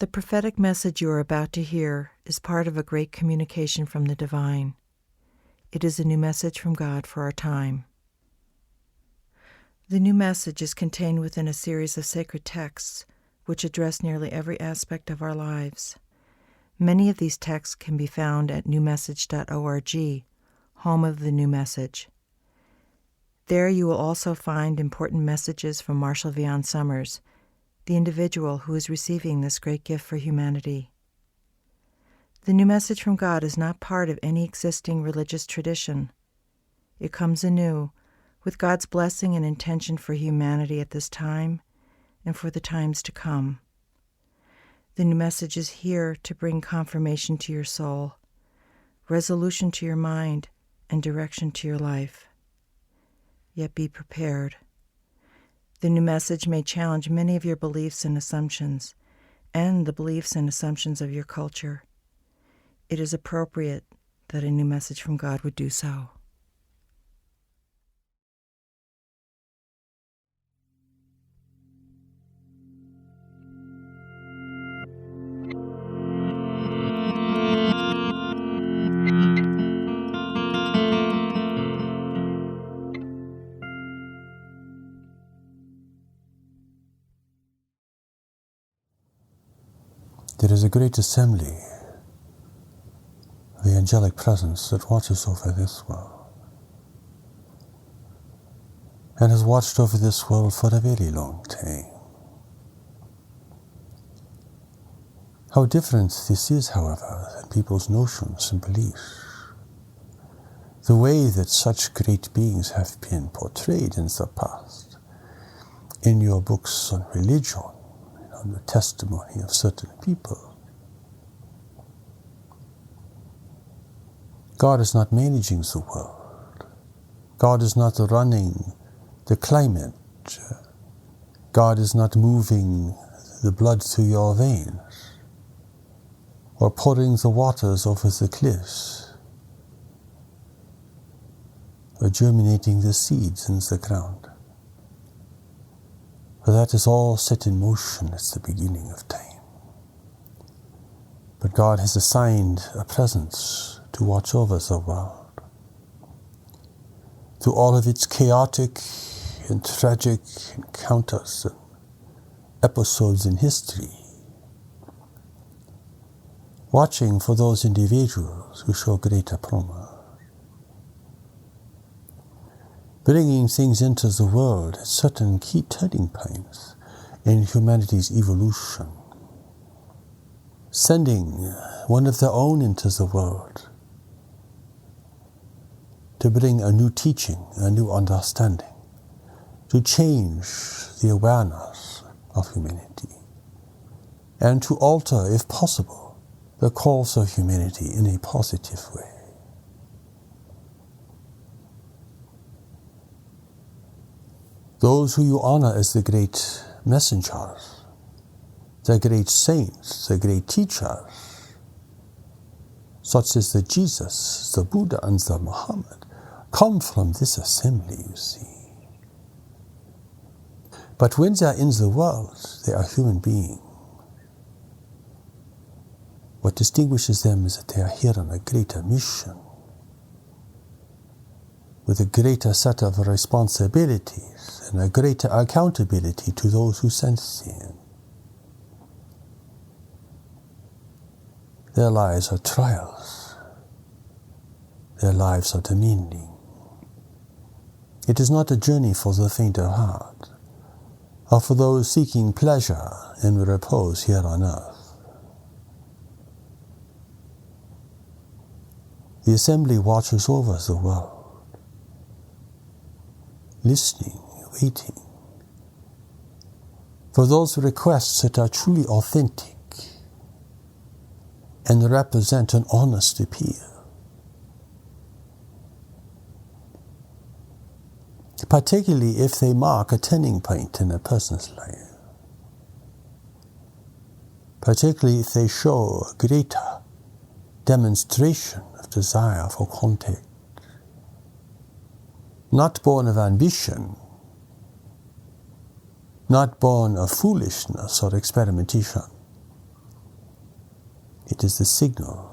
The prophetic message you are about to hear is part of a great communication from the divine. It is a new message from God for our time. The new message is contained within a series of sacred texts which address nearly every aspect of our lives. Many of these texts can be found at newmessage.org, home of the New Message. There you will also find important messages from Marshall Vian Summers, the individual who is receiving this great gift for humanity. The new message from God is not part of any existing religious tradition. It comes anew, with God's blessing and intention for humanity at this time and for the times to come. The new message is here to bring confirmation to your soul, resolution to your mind, and direction to your life. Yet be prepared. The new message may challenge many of your beliefs and assumptions, and the beliefs and assumptions of your culture. It is appropriate that a new message from God would do so. There is a great assembly, the Angelic Presence, that watches over this world, and has watched over this world for a very long time. How different this is, however, than people's notions and beliefs. The way that such great beings have been portrayed in the past, in your books on religion, on the testimony of certain people. God is not managing the world. God is not running the climate. God is not moving the blood through your veins or pouring the waters over the cliffs or germinating the seeds in the ground. For that is all set in motion at the beginning of time. But God has assigned a presence to watch over the world. Through all of its chaotic and tragic encounters and episodes in history, watching for those individuals who show greater promise, bringing things into the world at certain key turning points in humanity's evolution, sending one of their own into the world to bring a new teaching, a new understanding, to change the awareness of humanity, and to alter, if possible, the course of humanity in a positive way. Those who you honor as the great messengers, the great saints, the great teachers, such as the Jesus, the Buddha, and the Muhammad, come from this assembly, you see. But when they are in the world, they are human beings. What distinguishes them is that they are here on a greater mission, with a greater set of responsibilities and a greater accountability to those who sent them. Their lives are trials. Their lives are demanding. It is not a journey for the faint of heart, or for those seeking pleasure and repose here on earth. The assembly watches over the world, listening, waiting for those requests that are truly authentic and represent an honest appeal. Particularly if they mark a turning point in a person's life. Particularly if they show a greater demonstration of desire for contact. Not born of ambition, not born of foolishness or experimentation, It is the signal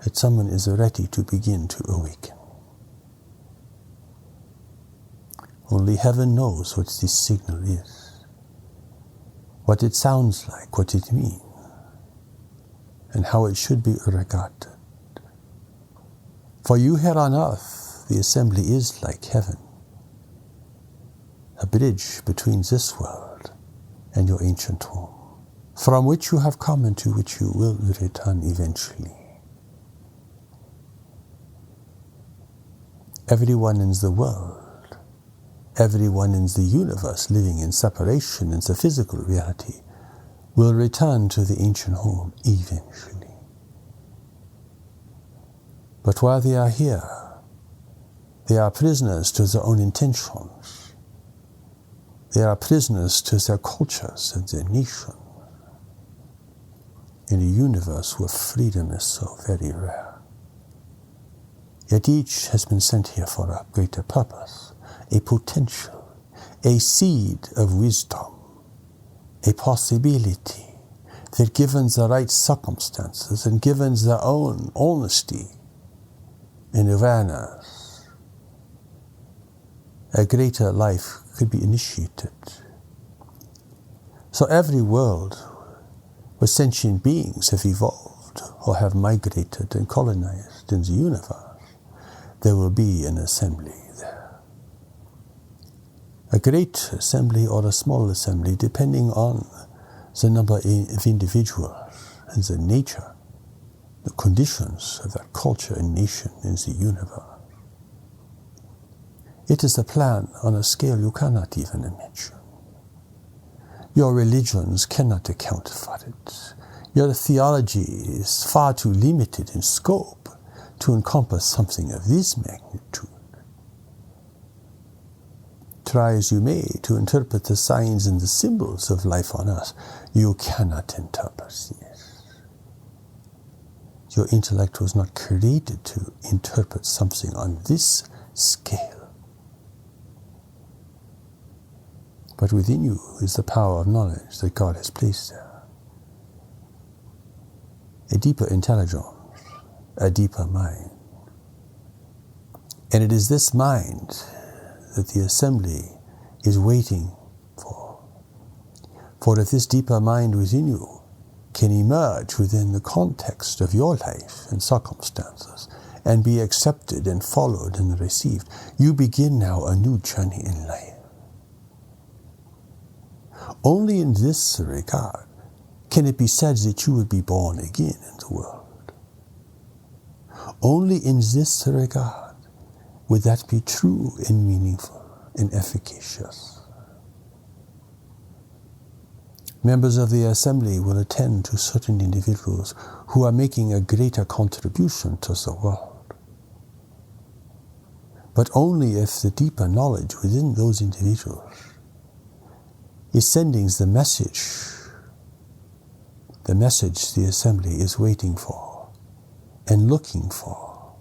that someone is ready to begin to awaken. Only heaven knows what this signal is, what it sounds like, what it means, and how it should be regarded. For you here on earth, the assembly is like heaven, a bridge between this world and your ancient home, from which you have come and to which you will return eventually. Everyone in the world, everyone in the universe living in separation in the physical reality will return to the ancient home eventually. But while they are here, they are prisoners to their own intentions. They are prisoners to their cultures and their nation, in a universe where freedom is so very rare. Yet each has been sent here for a greater purpose, a potential, a seed of wisdom, a possibility that given the right circumstances and given their own honesty and awareness, a greater life could be initiated. So every world where sentient beings have evolved or have migrated and colonized in the universe, there will be an assembly there. A great assembly or a small assembly, depending on the number of individuals and the nature, the conditions of that culture and nation in the universe. It is a plan on a scale you cannot even imagine. Your religions cannot account for it. Your theology is far too limited in scope to encompass something of this magnitude. Try as you may to interpret the signs and the symbols of life on earth, you cannot interpret this. Your intellect was not created to interpret something on this scale. But within you is the power of knowledge that God has placed there. A deeper intelligence, a deeper mind. And it is this mind that the assembly is waiting for. For if this deeper mind within you can emerge within the context of your life and circumstances and be accepted and followed and received, you begin now a new journey in life. Only in this regard can it be said that you would be born again in the world. Only in this regard would that be true and meaningful and efficacious. Members of the assembly will attend to certain individuals who are making a greater contribution to the world. But only if the deeper knowledge within those individuals is sending the message the assembly is waiting for and looking for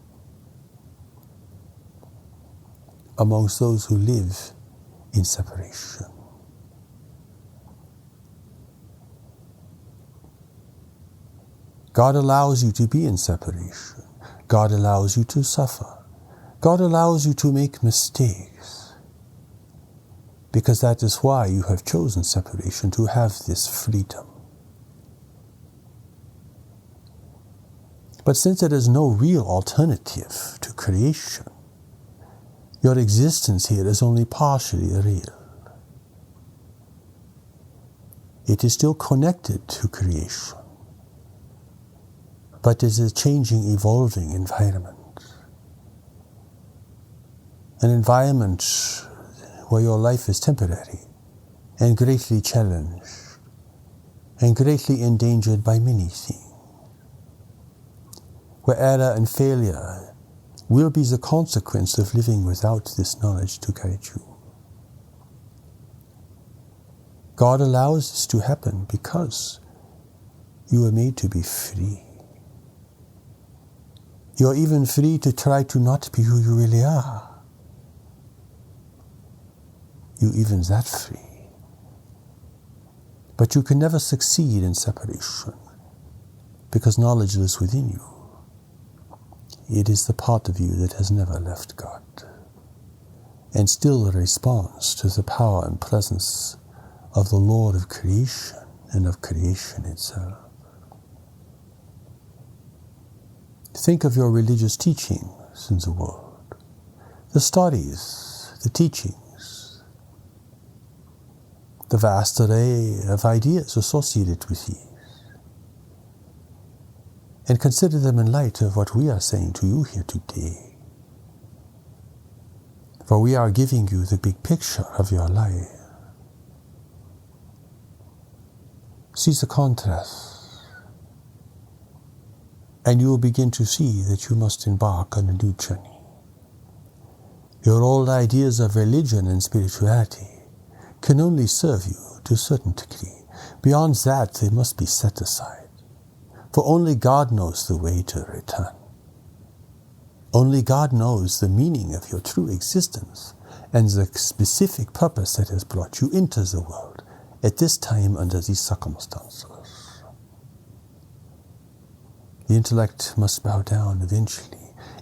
amongst those who live in separation. God allows you to be in separation. God allows you to suffer. God allows you to make mistakes. Because that is why you have chosen separation, to have this freedom. But since there is no real alternative to creation, your existence here is only partially real. It is still connected to creation, but it is a changing, evolving environment. An environment where your life is temporary and greatly challenged and greatly endangered by many things. Where error and failure will be the consequence of living without this knowledge to guide you. God allows this to happen because you are made to be free. You are even free to try to not be who you really are. You even that free. But you can never succeed in separation. because knowledge lives within you. It is the part of you that has never left God and still responds to the power and presence of the Lord of creation and of creation itself. Think of your religious teachings in the world, the stories, the teachings, the vast array of ideas associated with these, and consider them in light of what we are saying to you here today. For we are giving you the big picture of your life. See the contrast, and you will begin to see that you must embark on a new journey. Your old ideas of religion and spirituality can only serve you to a certain degree. Beyond that, they must be set aside. For only God knows the way to return. Only God knows the meaning of your true existence and the specific purpose that has brought you into the world at this time under these circumstances. The intellect must bow down eventually.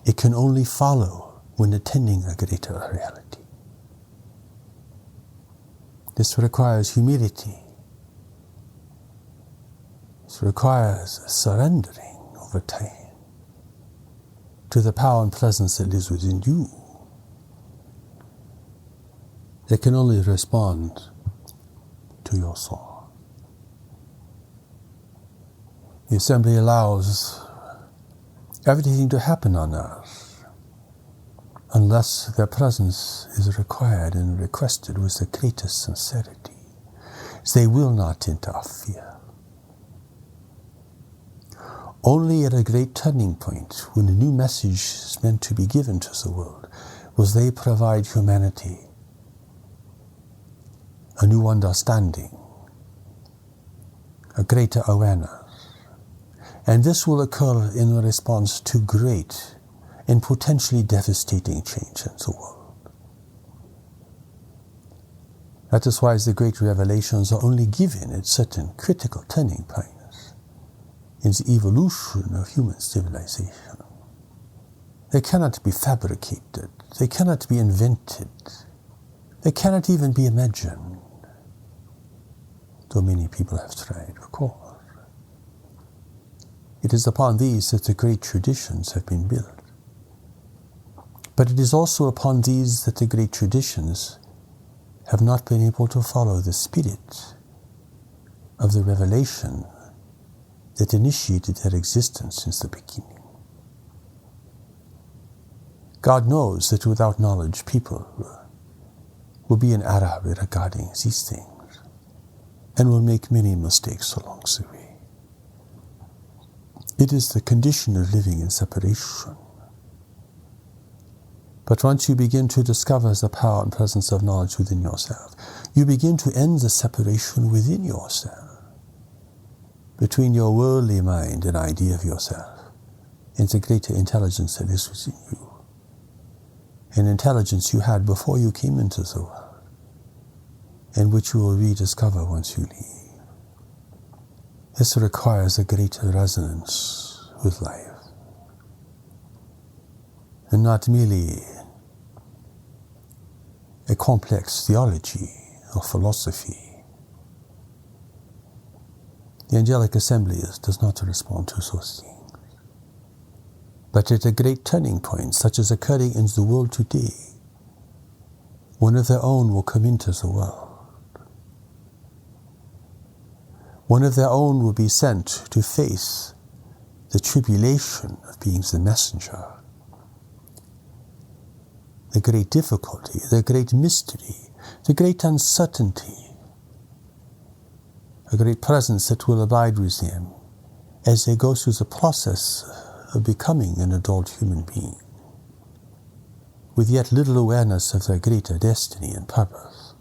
It can only follow when attending a greater reality. This requires humility. This requires surrendering over time to the power and presence that lives within you, that can only respond to your soul. The assembly allows everything to happen on earth unless their presence is required and requested with the greatest sincerity. They will not interfere. Only at a great turning point, when a new message is meant to be given to the world, will they provide humanity a new understanding, a greater awareness. And this will occur in response to great and potentially devastating change in the world. That is why the great revelations are only given at certain critical turning points in the evolution of human civilization. They cannot be fabricated. They cannot be invented. They cannot even be imagined. Though many people have tried, of course. It is upon these that the great traditions have been built. But it is also upon these that the great traditions have not been able to follow the spirit of the revelation that initiated their existence since the beginning. God knows that without knowledge, people will be in error regarding these things and will make many mistakes along the way. It is the condition of living in separation. But once you begin to discover the power and presence of knowledge within yourself, you begin to end the separation within yourself, between your worldly mind and idea of yourself and the greater intelligence that is within you, an intelligence you had before you came into the world, and which you will rediscover once you leave. This requires a greater resonance with life, and not merely a complex theology or philosophy. The angelic assembly does not respond to those things. But at a great turning point, such as occurring in the world today, one of their own will come into the world. One of their own will be sent to face the tribulation of being the messenger, the great difficulty, the great mystery, the great uncertainty, a great presence that will abide with them as they go through the process of becoming an adult human being, with yet little awareness of their greater destiny and purpose,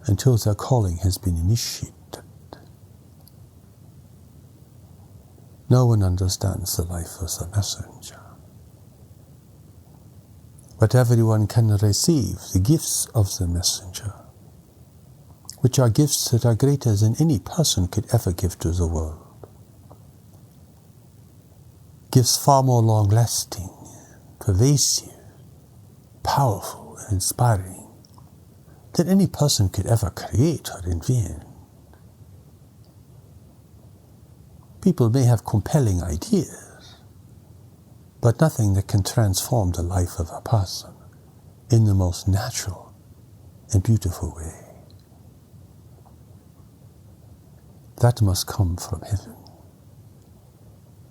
until their calling has been initiated. No one understands the life of the messenger, but everyone can receive the gifts of the messenger, which are gifts that are greater than any person could ever give to the world. gives far more long-lasting, pervasive, powerful, and inspiring than any person could ever create or invent. People may have compelling ideas, but nothing that can transform the life of a person in the most natural and beautiful way. That must come from heaven.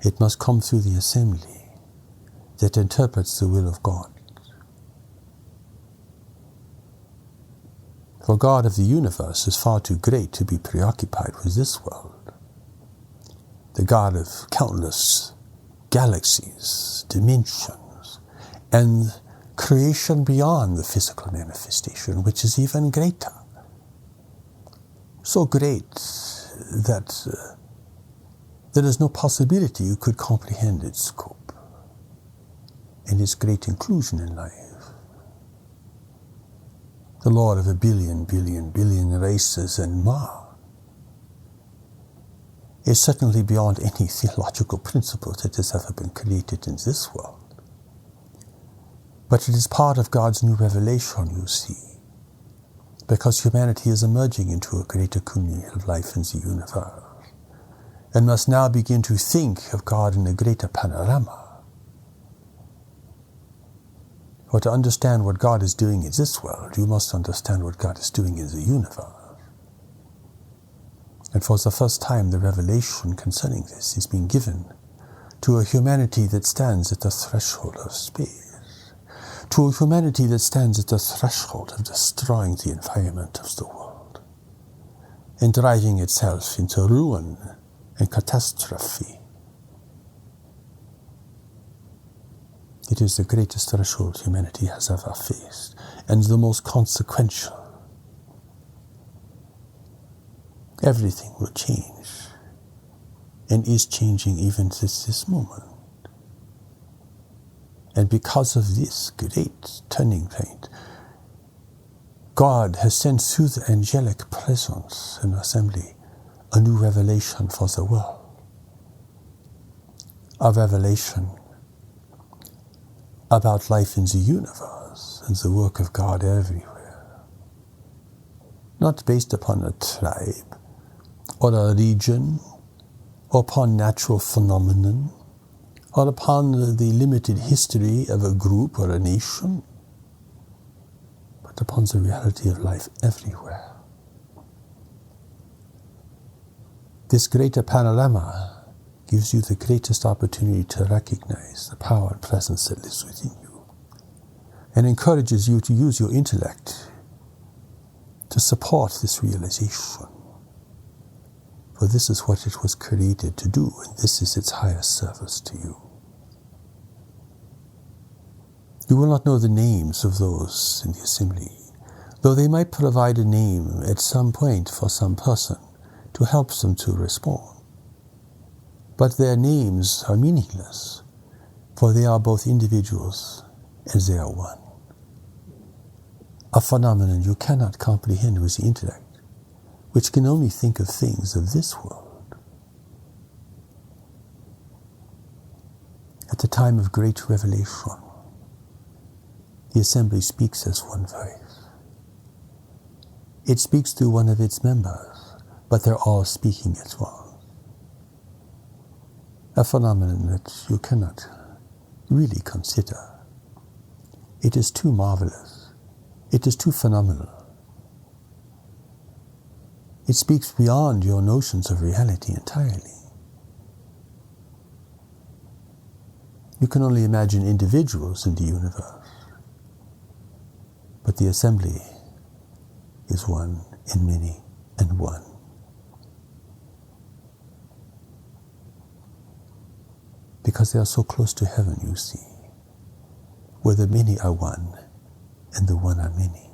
It must come through the assembly that interprets the will of God. For God of the universe is far too great to be preoccupied with this world. The God of countless galaxies, dimensions, and creation beyond the physical manifestation, which is even greater. So great that there is no possibility you could comprehend its scope and its great inclusion in life. The Lord of a billion races and more is certainly beyond any theological principle that has ever been created in this world. But it is part of God's new revelation, you see, because humanity is emerging into a greater communion of life in the universe, and must now begin to think of God in a greater panorama. For to understand what God is doing in this world, you must understand what God is doing in the universe. And for the first time, the revelation concerning this is being given to a humanity that stands at the threshold of space, to a humanity that stands at the threshold of destroying the environment of the world and driving itself into ruin and catastrophe. It is the greatest threshold humanity has ever faced, and the most consequential. Everything will change, and is changing even at this moment. And because of this great turning point, God has sent through the angelic presence in assembly a new revelation for the world. A revelation about life in the universe and the work of God everywhere. Not based upon a tribe or a region or upon natural phenomenon or upon the limited history of a group or a nation, but upon the reality of life everywhere. This greater panorama gives you the greatest opportunity to recognize the power and presence that lives within you, and encourages you to use your intellect to support this realization. For this is what it was created to do, and this is its highest service to you. You will not know the names of those in the assembly, though they might provide a name at some point for some person to help them to respond. But their names are meaningless, for they are both individuals and they are one. A phenomenon you cannot comprehend with the intellect, which can only think of things of this world. At the time of great revelation, the assembly speaks as one voice. It speaks through one of its members, but they're all speaking at once. A phenomenon that you cannot really consider. It is too marvelous. It is too phenomenal. It speaks beyond your notions of reality entirely. You can only imagine individuals in the universe, but the assembly is one in many and one. Because they are so close to heaven, you see, where the many are one and the one are many.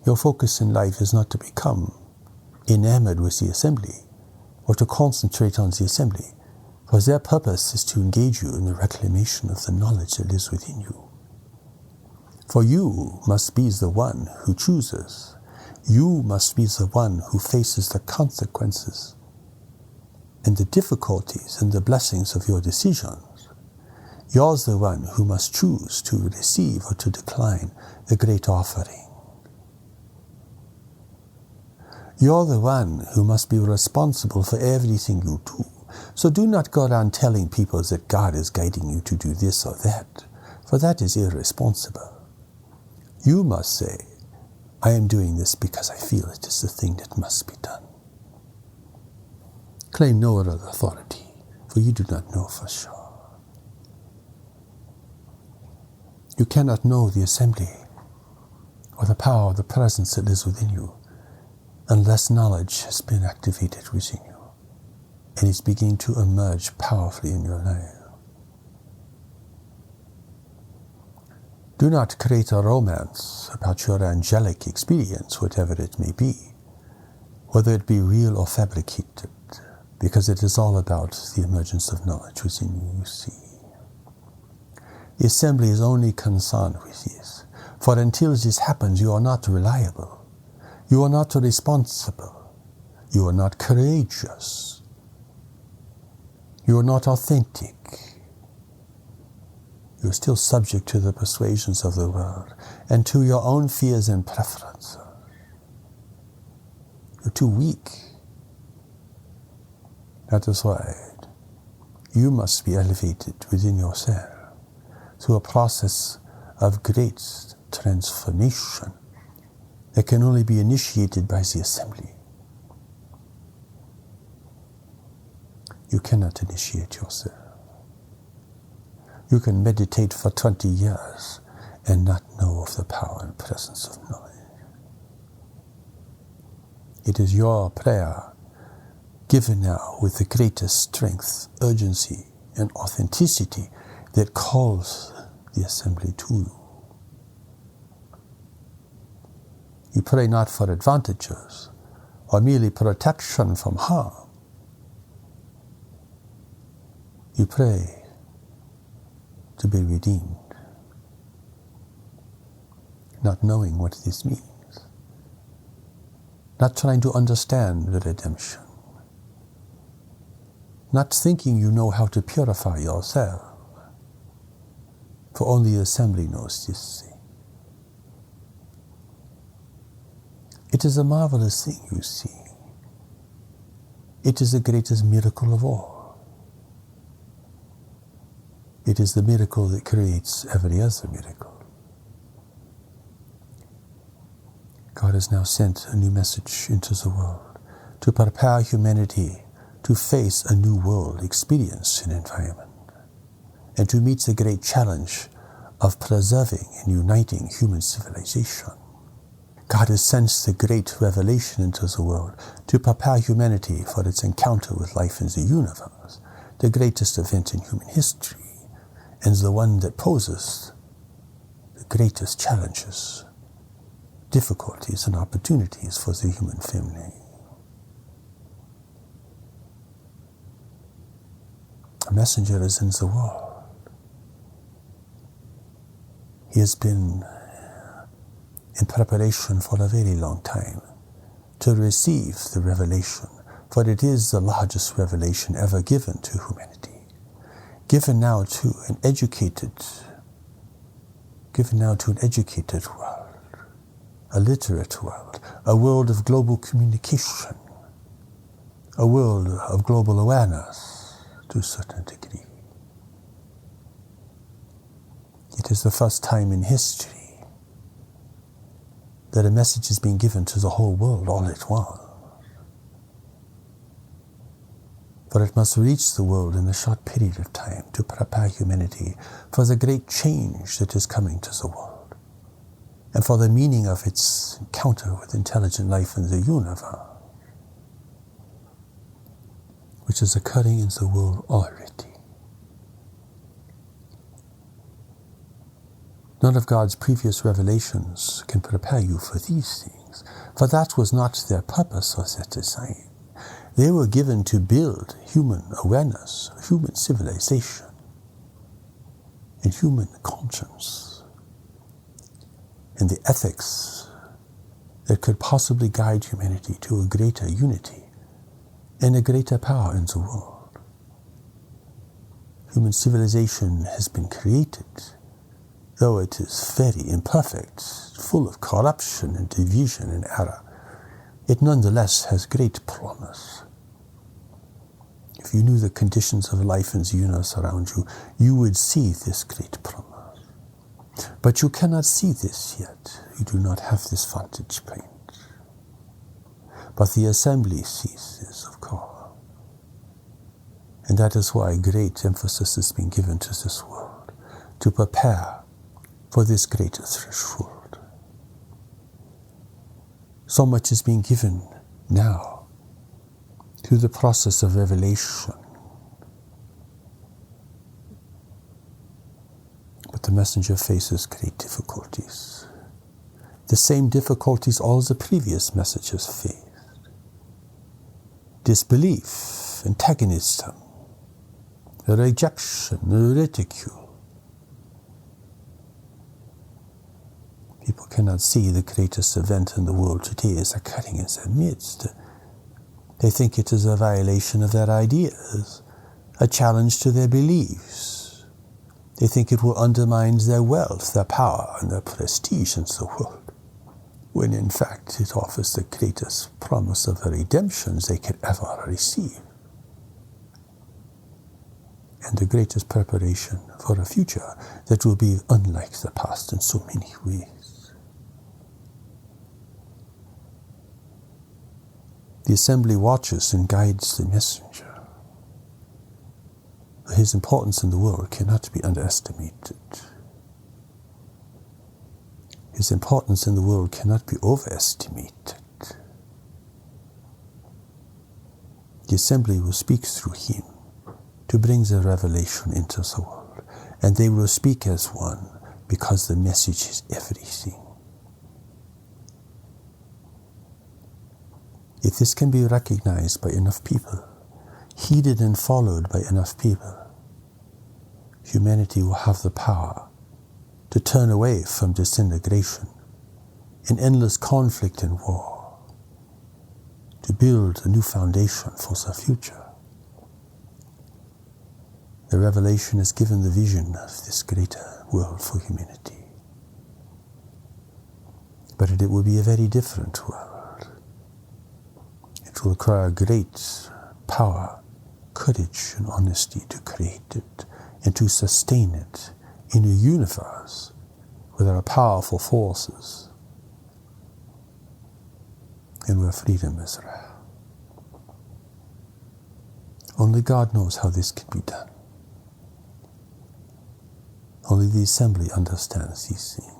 Your focus in life is not to become enamored with the assembly or to concentrate on the assembly, for their purpose is to engage you in the reclamation of the knowledge that lives within you. For you must be the one who chooses. You must be the one who faces the consequences and the difficulties and the blessings of your decisions, you're the one who must choose to receive or to decline the great offering. You're the one who must be responsible for everything you do. So do not go around telling people that God is guiding you to do this or that, for that is irresponsible. You must say, I am doing this because I feel it is the thing that must be done. Claim no other authority, for you do not know for sure. You cannot know the assembly or the power of the presence that lives within you unless knowledge has been activated within you and is beginning to emerge powerfully in your life. Do not create a romance about your angelic experience, whatever it may be, whether it be real or fabricated, because it is all about the emergence of knowledge within you, you see. The assembly is only concerned with this, for until this happens, you are not reliable, you are not responsible, you are not courageous, you are not authentic. You are still subject to the persuasions of the world and to your own fears and preferences. You're too weak. That is why you must be elevated within yourself through a process of great transformation that can only be initiated by the assembly. You cannot initiate yourself. You can meditate for 20 years and not know of the power and presence of knowledge. It is your prayer, given now with the greatest strength, urgency, and authenticity, that calls the assembly to you. You pray not for advantages or merely protection from harm. You pray to be redeemed, not knowing what this means, not trying to understand the redemption, not thinking you know how to purify yourself, for only the assembly knows this thing. It is a marvelous thing, you see. It is the greatest miracle of all. It is the miracle that creates every other miracle. God has now sent a new message into the world to prepare humanity to face a new world experience and environment, and to meet the great challenge of preserving and uniting human civilization. God has sent the great revelation into the world to prepare humanity for its encounter with life in the universe, the greatest event in human history, and the one that poses the greatest challenges, difficulties, and opportunities for the human family. A messenger is in the world. He has been in preparation for a very long time to receive the revelation, for it is the largest revelation ever given to humanity. Given now to an educated world, a literate world, a world of global communication, a world of global awareness to a certain degree. It is the first time in history that a message is being given to the whole world all at once. For it must reach the world in a short period of time to prepare humanity for the great change that is coming to the world, and for the meaning of its encounter with intelligent life in the universe, which is occurring in the world already. None of God's previous revelations can prepare you for these things, for that was not their purpose or their design. They were given to build human awareness, human civilization, and human conscience, and the ethics that could possibly guide humanity to a greater unity and a greater power in the world. Human civilization has been created, though it is very imperfect, full of corruption and division and error. It nonetheless has great promise. If you knew the conditions of life in the universe around you, you would see this great promise. But you cannot see this yet. You do not have this vantage point. But the assembly sees this, of course. And that is why great emphasis is being given to this world, to prepare for this greater threshold. So much is being given now through the process of revelation. But the messenger faces great difficulties. The same difficulties all the previous messengers faced. Disbelief, antagonism, rejection, ridicule. People cannot see the greatest event in the world today is occurring in their midst. They think it is a violation of their ideas, a challenge to their beliefs. They think it will undermine their wealth, their power, and their prestige in the world, when in fact it offers the greatest promise of a redemption they could ever receive, and the greatest preparation for a future that will be unlike the past in so many ways. The assembly watches and guides the messenger. His importance in the world cannot be underestimated. His importance in the world cannot be overestimated. The assembly will speak through him to bring the revelation into the world, and they will speak as one because the message is everything. If this can be recognized by enough people, heeded and followed by enough people, humanity will have the power to turn away from disintegration and endless conflict and war, to build a new foundation for the future. The revelation has given the vision of this greater world for humanity. But it will be a very different world. It will require great power, courage, and honesty to create it and to sustain it in a universe where there are powerful forces and where freedom is rare. Only God knows how this can be done. Only the assembly understands these things.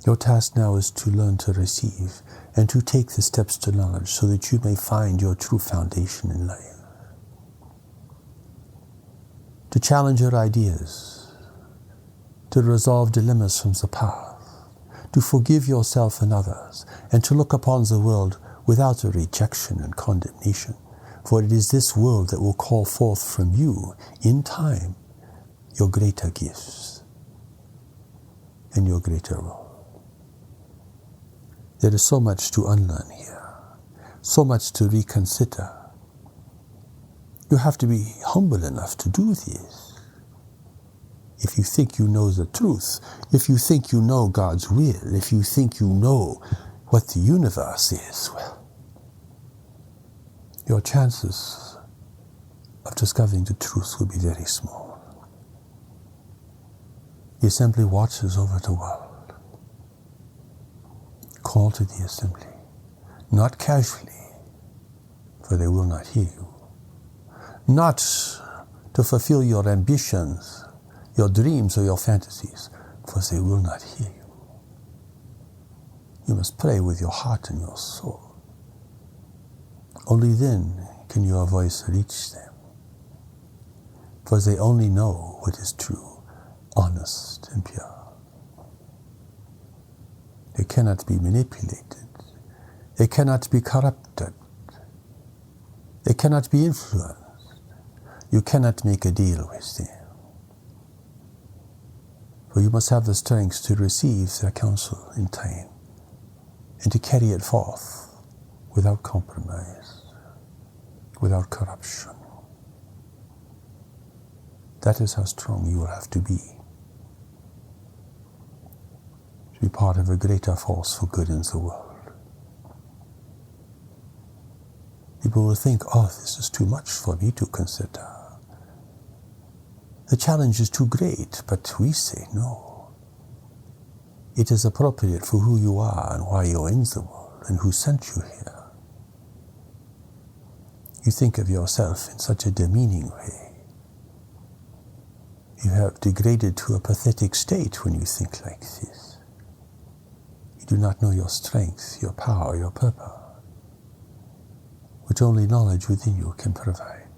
Your task now is to learn to receive and to take the steps to knowledge so that you may find your true foundation in life. To challenge your ideas, to resolve dilemmas from the past, to forgive yourself and others, and to look upon the world without a rejection and condemnation. For it is this world that will call forth from you, in time, your greater gifts and your greater role. There is so much to unlearn here, so much to reconsider. You have to be humble enough to do this. If you think you know the truth, if you think you know God's will, if you think you know what the universe is, well, your chances of discovering the truth will be very small. The assembly watches over the world. Call to the assembly, not casually, for they will not hear you. Not to fulfill your ambitions, your dreams, or your fantasies, for they will not hear you. You must pray with your heart and your soul. Only then can your voice reach them, for they only know what is true, honest, and pure. They cannot be manipulated. They cannot be corrupted. They cannot be influenced. You cannot make a deal with them. For you must have the strength to receive their counsel in time and to carry it forth without compromise, without corruption. That is how strong you will have to be part of a greater force for good in the world. People will think, oh, this is too much for me to consider. The challenge is too great, but we say no. It is appropriate for who you are and why you're in the world and who sent you here. You think of yourself in such a demeaning way. You have degraded to a pathetic state when you think like this. You do not know your strength, your power, your purpose, which only knowledge within you can provide.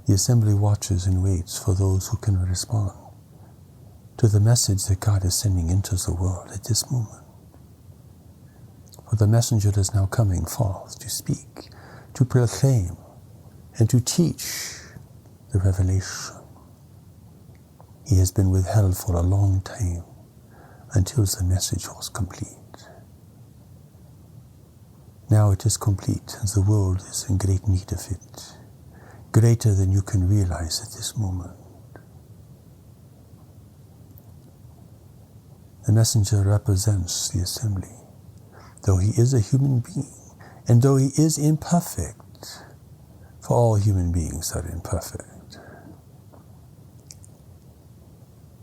The assembly watches and waits for those who can respond to the message that God is sending into the world at this moment. For the messenger is now coming forth to speak, to proclaim, and to teach the revelation. He has been withheld for a long time until the message was complete. Now it is complete, and the world is in great need of it, greater than you can realize at this moment. The messenger represents the assembly, though he is a human being, and though he is imperfect, for all human beings are imperfect.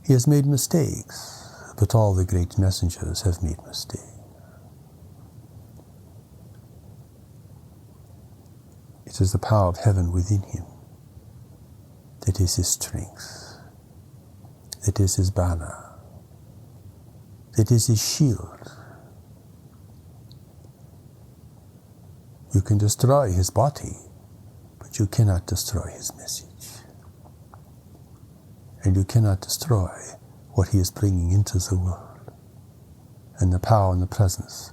He has made mistakes, but all the great messengers have made mistakes. It is the power of heaven within him that is his strength, that is his banner, that is his shield. You can destroy his body, but you cannot destroy his message. And you cannot destroy what he is bringing into the world, and the power and the presence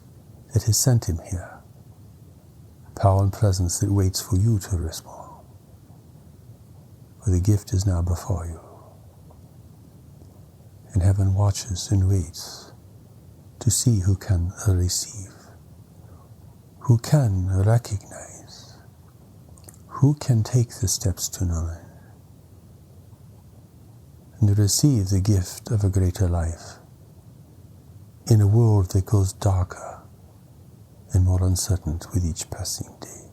that has sent him here. Power and presence that waits for you to respond. For the gift is now before you. And heaven watches and waits to see who can receive, who can recognize, who can take the steps to knowledge, and receive the gift of a greater life in a world that goes darker and more uncertain with each passing day.